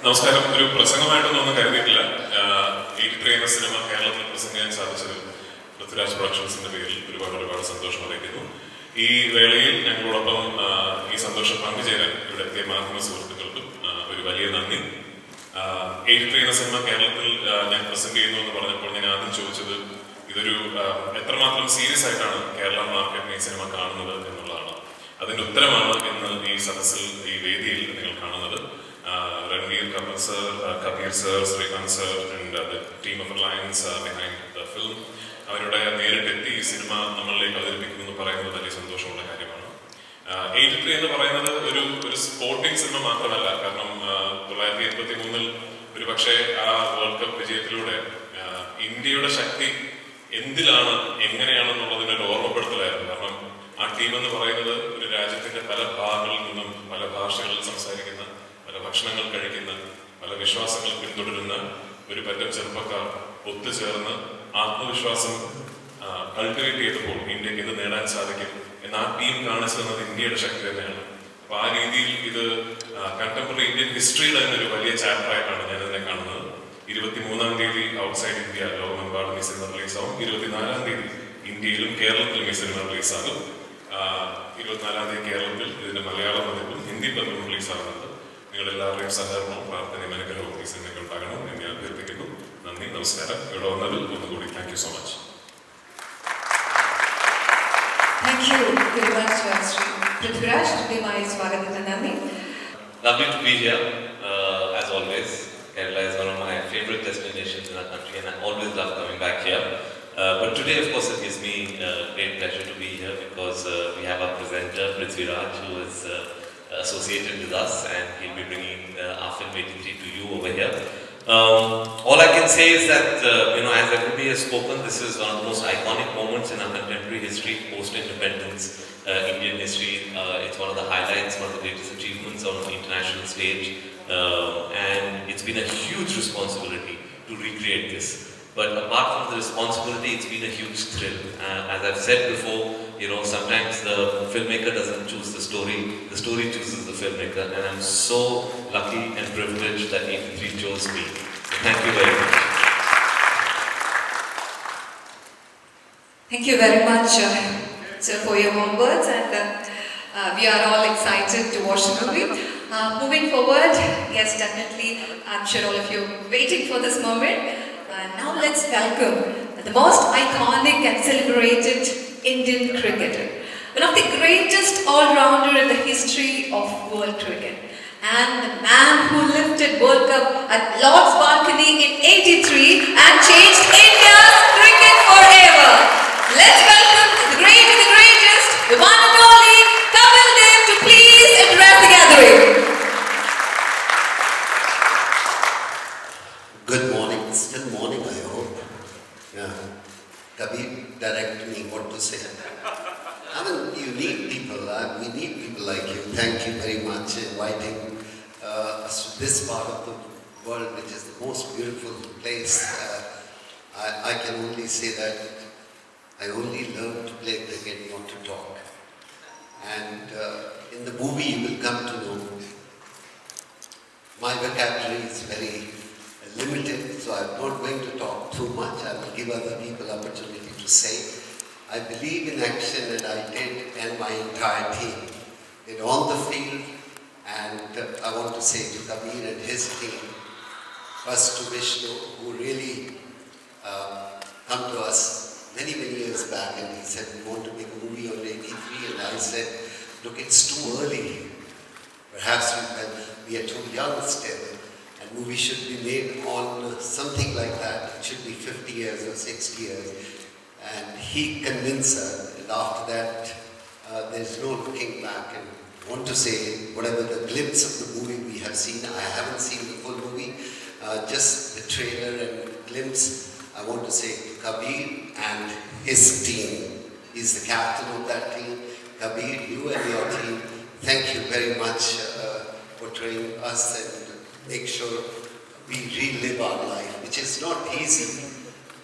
നമസ്കാരം. ഒരു പ്രസംഗമായിട്ടൊന്നും കരുതിയിട്ടില്ല. 83 എന്ന സിനിമ കേരളത്തിൽ പ്രസംഗിക്കാൻ സാധിച്ചതിൽ പൃഥ്വിരാജ് പ്രൊഡക്ഷൻസിന്റെ പേരിൽ ഒരുപാട് സന്തോഷം അറിയിക്കുന്നു. ഈ വേളയിൽ ഞങ്ങളോടൊപ്പം ഈ സന്തോഷം പങ്കുചേരാൻ ഇവിടെ എത്തിയ മാധ്യമ സുഹൃത്തുക്കൾക്കും ഒരു വലിയ നന്ദി. 83 എന്ന സിനിമ കേരളത്തിൽ ഞാൻ പ്രസന്റ് ചെയ്യുന്നു എന്ന് പറഞ്ഞപ്പോൾ ഞാൻ ആദ്യം ചോദിച്ചത് ഇതൊരു എത്രമാത്രം സീരിയസ് ആയിട്ടാണ് കേരള മാർക്കറ്റിനെ ഈ സിനിമ കാണുന്നത് എന്നുള്ളതാണ്. അതിന്റെ ഉത്തരമാണ് ഇന്ന് ഈ സദസ്സിൽ, ഈ വേദിയിൽ നിങ്ങൾ കാണുന്നത്. Ranveer, Kapil sir, Kabir sir, Srikanth sir and the team of Alliance behind the film. അവരുടെ നേരിട്ടെത്തി ഈ സിനിമ നമ്മളിലേക്ക് അവതരിപ്പിക്കുമെന്ന് പറയുന്നത് വലിയ സന്തോഷമുള്ള കാര്യമാണ്. 83 എന്ന് പറയുന്നത് ഒരു സ്പോർട്ടിംഗ് സിനിമ മാത്രമല്ല. കാരണം 1983 ഒരു പക്ഷേ ആ വേൾഡ് കപ്പ് വിജയത്തിലൂടെ ഇന്ത്യയുടെ ശക്തി എന്തിലാണ്, എങ്ങനെയാണെന്നുള്ളതിന്റെ ഒരു ഓർമ്മപ്പെടുത്തലായിരുന്നു. കാരണം ആ ടീം എന്ന് പറയുന്നത് ഒരു രാജ്യത്തിന്റെ പല ഭാഗങ്ങളിൽ നിന്നും പല ഭാഷകളിൽ സംസാരിക്കുന്ന, പല ഭക്ഷണങ്ങൾ കഴിക്കുന്ന, പല വിശ്വാസങ്ങൾ പിന്തുടരുന്ന ഒരു പറ്റം ചെറുപ്പക്കാർ ഒത്തുചേർന്ന് ആത്മവിശ്വാസം കൾട്ടിവേറ്റ് ചെയ്തപ്പോൾ ഇന്ത്യക്ക് ഇത് നേടാൻ സാധിക്കും എന്ന് ആ ടീം കാണിച്ചു തന്നത് ഇന്ത്യയുടെ ശക്തി തന്നെയാണ്. അപ്പൊ ആ രീതിയിൽ ഇത് കണ്ടംപററി ഇന്ത്യൻ ഹിസ്റ്ററിയുടെ തന്നെ ഒരു വലിയ ചാപ്റ്റർ ആയിട്ടാണ് ഞാൻ ഇതിനെ കാണുന്നത്. 23-ാം തീയതി ഔട്ട്സൈഡ് ഇന്ത്യ ലോകമെമ്പാടും ഈ സിനിമ റിലീസാവും. 24-ാം തീയതി ഇന്ത്യയിലും കേരളത്തിലും ഈ സിനിമ റിലീസാകും. 24-ാം തീയതി കേരളത്തിൽ ഇതിന്റെ മലയാളം പതിപ്പും ഹിന്ദി പതിപ്പും റിലീസാകുന്നുണ്ട്. നിങ്ങളെല്ലാവരുടെയും സഹകരണവും പ്രാർത്ഥനയും അനുഗ്രഹവും ഈ സിനിമയ്ക്ക് ഉണ്ടാകണം എന്ന് ഞാൻ അഭ്യർത്ഥിക്കുന്നു. നന്ദി, നമസ്കാരം. ഇവിടെ വന്നതിൽ ഒന്നുകൂടി thank you so much. Thank you very much, Sri Prithviraj. Hridayamaya swagatham nandi. Lovely to be here, as always. Kerala is one of my favorite destinations in our country, and I always love coming back here. But today, of course, it gives me great pleasure to be here because we have our presenter, Prithviraj, who is associated with us, and he'll be bringing our film 83 to you over here. All I can say is that, as everybody has spoken, this is one of the most iconic moments in our contemporary history, post-independence Indian history. It's one of the highlights, one of the greatest achievements on the international stage, and it's been a huge responsibility to recreate this. But apart from the responsibility, it's been a huge thrill. As I've said before, sometimes the filmmaker doesn't choose the story chooses the filmmaker, and I'm so lucky and privileged that 83 chose me. Thank you very much. Thank you very much, sir, for your warm words, and we are all excited to watch the movie. Moving forward, yes, definitely, I'm sure all of you are waiting for this moment. Now let's welcome the most iconic and celebrated Indian cricketer, one of the greatest all-rounder in the history of world cricket, and the man who lifted World Cup at Lord's balcony in 83 and changed India's cricket forever. Let's welcome the greatest, the one and only Kapil Dev to please address the gathering. Good morning. Still morning, I hope. Yeah. Kabir, direct me what to say. I mean, you need people. We need people like you. Thank you very much for inviting us to this part of the world, which is the most beautiful place. I can only say that I only learned to play cricket, not to talk. And in the movie, you will come to know my vocabulary is very limited, so I'm not going to talk too much. I will give other people opportunity to say. I believe in action, and I did, and my entire team did on the field. And I want to say to Kabir and his team, first to Vishnu, who really come to us many years back, and he said, we want to make a movie on 83, and I said, look, it's too early. Perhaps we are too young still. And movie should be made on something like that. It should be 50 years or 60 years. And he convinced us. And after that, there's no looking back. And I want to say, whatever the glimpse of the movie we have seen, I haven't seen the full movie, just the trailer and glimpse. I want to say to Kabir and his team. He's the captain of that team. Kabir, you and your team, thank you very much for training us and make sure we relive our life, which is not easy.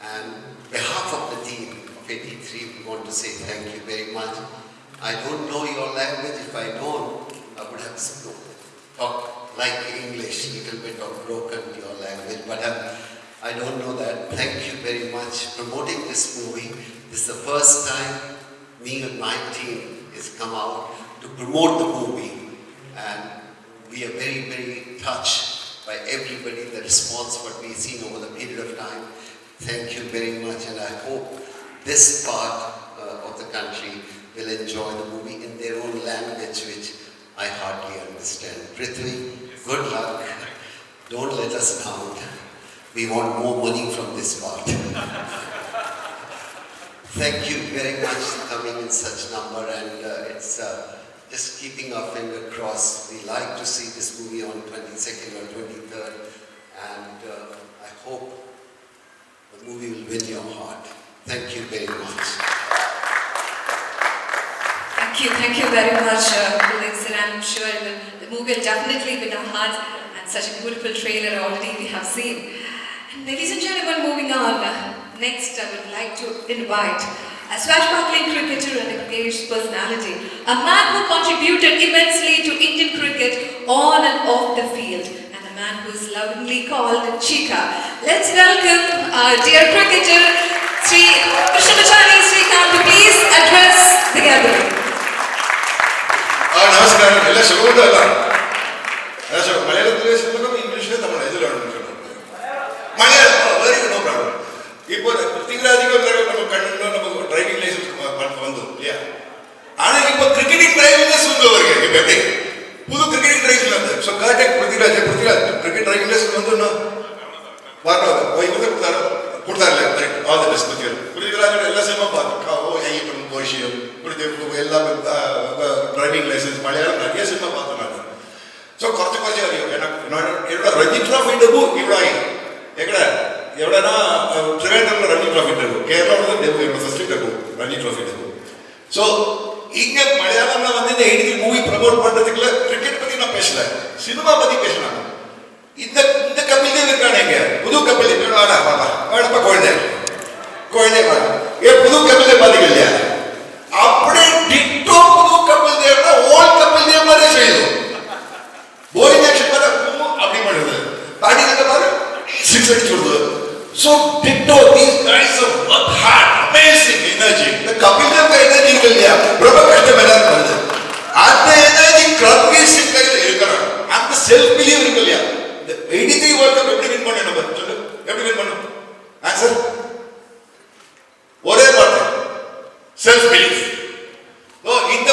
And on behalf of the team of 83, we want to say thank you very much. I don't know your language. If I know, I would have talked like English, little bit of I don't know that. Thank you very much promoting this movie. This is the first time me and my team has come out to promote the movie, and we are very, very touched by everybody, the response what we've seen over the period of time. Thank you very much, and I hope this part of the country will enjoy the movie in their own language, which I hardly understand. Prithvi, good luck. Don't let us down. We want more money from this part. Thank you very much for coming in such number, and it's just keeping our finger crossed. We like to see this movie on 22nd or 23rd, and I hope the movie will win your heart. Thank you very much. Thank you very much, Alex, and I'm sure the movie will definitely win our hearts, and such a beautiful trailer already we have seen. And ladies and gentlemen, moving on, next I would like to invite a swashbuckling cricketer and a gregarious personality, a man who contributed immensely to Indian cricket on and off the field, and a man who is lovingly called Chika. Let's welcome our dear cricketer, Sri Krishnamachari Srikanth, to please address the gathering. നമസ്കാരം. എല്ലാം സുഖമുണ്ടല്ല? മലയാളത്തിലെ സുഖം ഇംഗ്ലീഷിലെ നമ്മൾ ഇതിലാണ് Malayalam very good, no problem. ഇപ്പോൾ പൃഥ്വിരാജികൾ நம்ம கண்ணுல நம்ம டிரைவிங் லைசென்ஸ் வந்து இல்லையா? ஆனா இப்போ கிரிக்கெட்டிங் டிரைவிங் லைசென்ஸ் வந்து வருது. இப்போ எப்படி புது கிரிக்கெட்டிங் டிரைவிங் வந்து ஸோ கார்டெக் பృథ్వీరాஜ் கிரிக்கெட் டிரைவிங் லைசென்ஸ் வந்து வரணும் இவங்க கொடுத்தாருல. கரெக்ட். ஆல் தி பெஸ்ட் பృథ్వీరాஜோட எல்லா சினிமா பார்த்தோம். ஓ ஐயப்பன் கோஷியம் എല്ലാം ഡ്രൈവിംഗ് ലൈസൻസ് മലയാളം நிறைய സിനിമ பார்த்து நான் ஸோ കുറച്ച് അറിയും. என்னோட ரஞ்சி ட்ராஃபி டெபு இவ்வளோ எவ்வளோனா திருவேண்டரில் ரஞ்சி ட்ராஃபி டெபு, கேரளாவில் டெபு, என்னோட first debut Ranji trophy debut. So இங்கே மலையாளம்ல வந்து இந்த எழுதி மூவி ப்ரமோட் பண்ணுறதுக்குள்ள கிரிக்கெட் பற்றி நான் பேசல, சினிமா பற்றி பேசினாங்க. இந்த கபில் தேவ் இருக்கானே, இங்கே புது கபில் தேவ் வேணப்பா குழந்தை வாங்க ஏன் புது கபில் தேவ் பார்த்தீங்க இல்லையா? அப்படியே டிட்டோ புது கபில் தேவ்னா ஓல்ட் கபில் தேவ் மாதிரியே செய்யுது. போலிங் ஆக்ஷன் பார்த்தா அப்படி பண்ணுது, பேட்டிங் பாரு சிக்ஸ் அடிச்சு விடுது. So ditto, these guys have worked hard, amazing energy. The Kapil Dev energy இருக்கு இல்லையா, ரொம்ப கஷ்டம் எல்லாரும் வருது. அந்த எனர்ஜி கிளப்ஸ் கையில் இருக்கிறாங்க. அந்த செல்ஃப் பிலீவ் இருக்கு இல்லையா? இந்த 83 வேர்ல்ட் கப் எப்படி வின் பண்ணணும் நம்ம சொல்லு, எப்படி வின் பண்ணணும்? ஆன்சர் ஒரே வார்த்தை, செல்ஃப் பிலீஃப். இந்த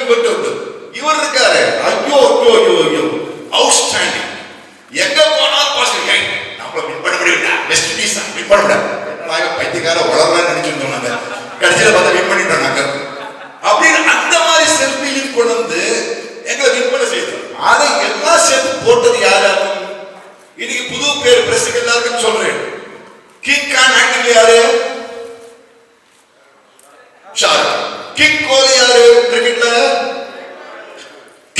இவர்கிட்ட உண்டு. இவர் இருக்காரு, ஐயோ அவுட்ஸ்டாண்டிங், எங்க போனா பாசிட்டிவ், நம்மள வின் பண்ண முடியல, வெஸ்ட் இண்டீஸ் வின் பண்ண முடியல, பைத்தியக்கார உலகம் நினைச்சிருந்தோம். நாங்க கடைசியில பார்த்தா வின் பண்ணிட்டோம் நாங்க அப்படின்னு அந்த மாதிரி செல்ஃப் பிலீஃப் கொண்டு வந்து எங்களை வின் பண்ண செய்தோம். அதை எல்லாம் சேர்த்து போட்டது யாராலும் இன்னைக்கு புது பேர் பிரஸுக்கு எல்லாருக்கும் சொல்றேன். கிங் கான் ஆக்டிங் யாரு? ஷாருக். கிங் கோலி யாரு கிரிக்கெட்ல?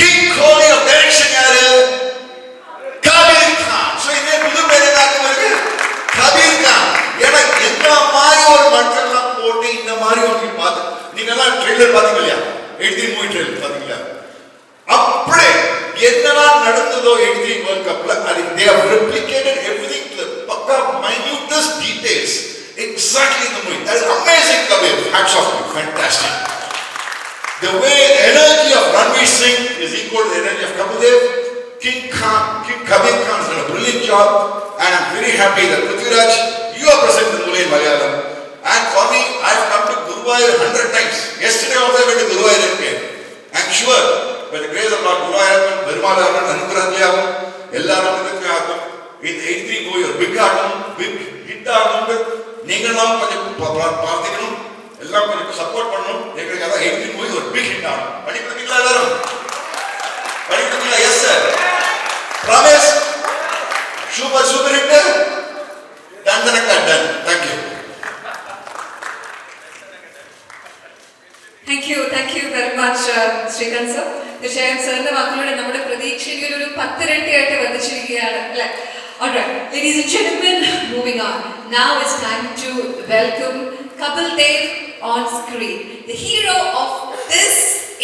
கிங் கோலி ஆஃப் டைரக்ஷன் யாரு? கபீர் கான். சோ இதே புது பேர் எல்லாருக்கும் இருக்கு, கபீர் கான். ஏன்னா என்ன மாதிரி ஒரு மக்கள்லாம் போட்டு இந்த மாதிரி ஒன்று பார்த்து நீங்க எல்லாம் ட்ரெய்லர் பாத்தீங்க இல்லையா? 83 மூவி ட்ரெய்லர் பாத்தீங்களா? அப்படியே என்னெல்லாம் நடந்ததோ 83 வேர்ல்ட் கப்ல அது they have replicated everything to the பக்கா minutest details exactly in the movie. That is amazing, Kabir. Hats off to you. Fantastic. The way the energy of Ranveer Singh is equal to the energy of Kapil Dev, King Kabir Khan has done a brilliant job, and I'm very happy that Prithviraj, you are present in the movie in Malayalam. And for me, I've come to Guruvayur 100 times. Yesterday also I went to Guruvayur again. I'm sure by the grace of Lord Guruvayur, Perumal Anugrahathiyagum, ellarum idukku in 83 movie ஒரு big ஆகும், big hit ஆகும். நீங்களும் கொஞ்சம் பார்த்துக்கணும், எல்லாம் கொஞ்சம் support பண்ணணும். எங்களுக்கு அதான் 83 மூவி ஒரு பிக் ஹிட் ஆகும். படிக்கிறீங்களா எல்லாரும்? படிக்கிறீங்களா? Yes sir. Ramesh super hit. Done. Thank you. Thank you very much, Srikanth sir. തീർച്ചയായും സാറിന്റെ വാക്കുകളുടെ നമ്മുടെ പ്രതീക്ഷയിൽ ഒരു 10 ഇരട്ടിയായിട്ട് വർദ്ധിച്ചിരിക്കുകയാണ് അല്ലേ? Alright, ladies and gentlemen, moving on. Now it's time to welcome Kapil Dev on screen, the hero of this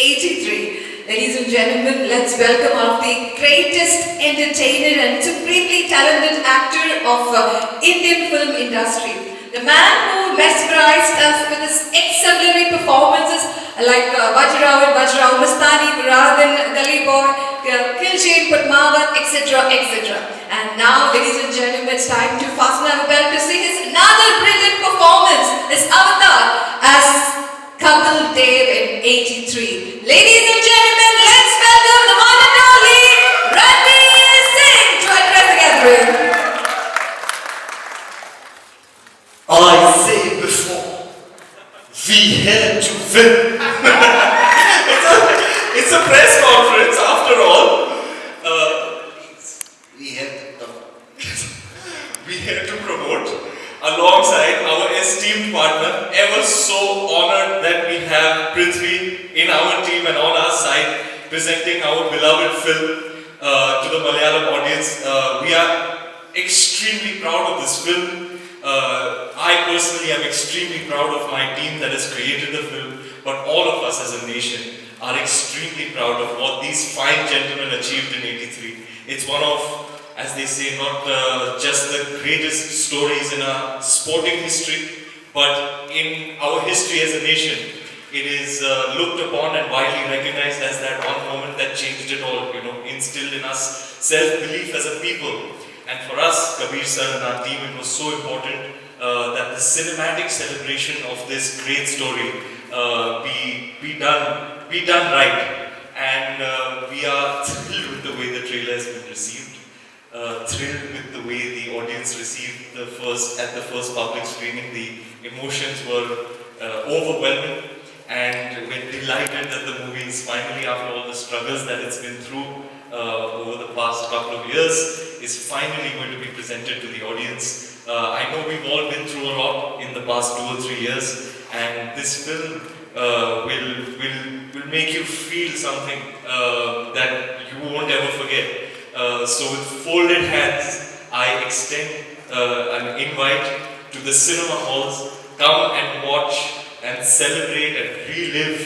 83. Ladies and gentlemen, let's welcome one of the greatest entertainer and supremely talented actor of Indian film industry. The man who mesmerized us with his exemplary performances like Bajrao and Bajrao, Mastani, Muradin, Gully Boy, Khilji, Padmavat, etc., etc. And now, ladies and gentlemen, it's time to fasten our belt to see his another brilliant performance, his avatar as Kapil Dev in 83. Ladies and gentlemen, let's welcome the one and only Ranveer Singh to address the gathering. I say before, we here to win. It's a press conference after all. We have to come. We here to promote alongside our esteemed partner. Ever so honored that we have Prithvi in our team and on our side presenting our beloved film to the Malayalam audience. We are extremely proud of this film. I personally am extremely proud of my team that has created the film, but all of us as a nation are extremely proud of what these fine gentlemen achieved in 83. It's one of, as they say, not just the greatest stories in our sporting history, but in our history as a nation. It is looked upon and widely recognized as that one moment that changed it all, instilled in us self-belief as a people. And for us, Kabir sir and our team, it was so important that the cinematic celebration of this great story be done right. And we are thrilled with the way the trailer has been received, thrilled with the way the audience received at the first public screening. The emotions were overwhelming, and we're delighted that the movie is finally, after all the struggles that it's been through over the past couple of years, is finally going to be presented to the audience. I know we've all been through a lot in the past 2 or 3 years, and this film will make you feel something that you won't ever forget. So with folded hands, I extend an invite to the cinema halls. Come and watch and celebrate and relive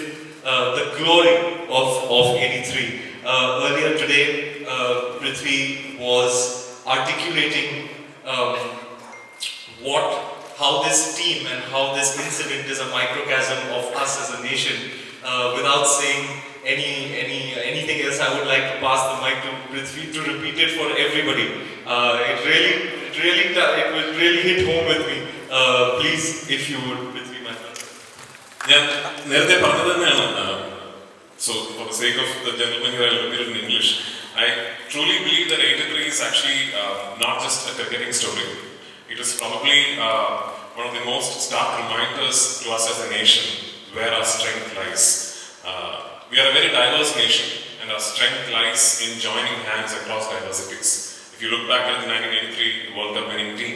the glory of 83. Earlier today, Prithvi was articulating how this team and how this incident is a microcosm of us as a nation. Without saying anything else, I would like to pass the mic to Prithvi to repeat it for everybody. It will really hit home with me. Please, if you would, Prithvi, my friend. ഞാൻ നേരത്തെ പറഞ്ഞത് തന്നെയാണ്. So for the sake of the gentleman here, I'll repeat it in English. I truly believe that 83 is actually not just a cricketing story. It is probably one of the most stark reminders to us as a nation where our strength lies. We are a very diverse nation, and our strength lies in joining hands across diversities. If you look back at the 1983 World Cup winning team,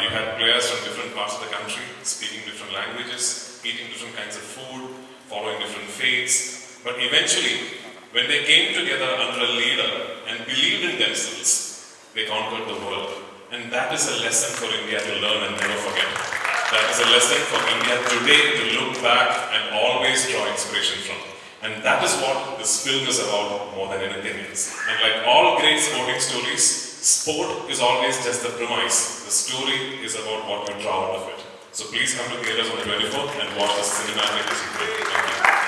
you had players from different parts of the country, speaking different languages, eating different kinds of food, following different faiths. But eventually, when they came together under a leader and believed in themselves, they conquered the world. And that is a lesson for India to learn and never forget. That is a lesson for India today to look back and always draw inspiration from. And that is what this film is about more than anything else. And like all great sporting stories, sport is always just the premise. The story is about what you draw out of it. So please come to theaters on the 24th and watch this cinematic. Thank you.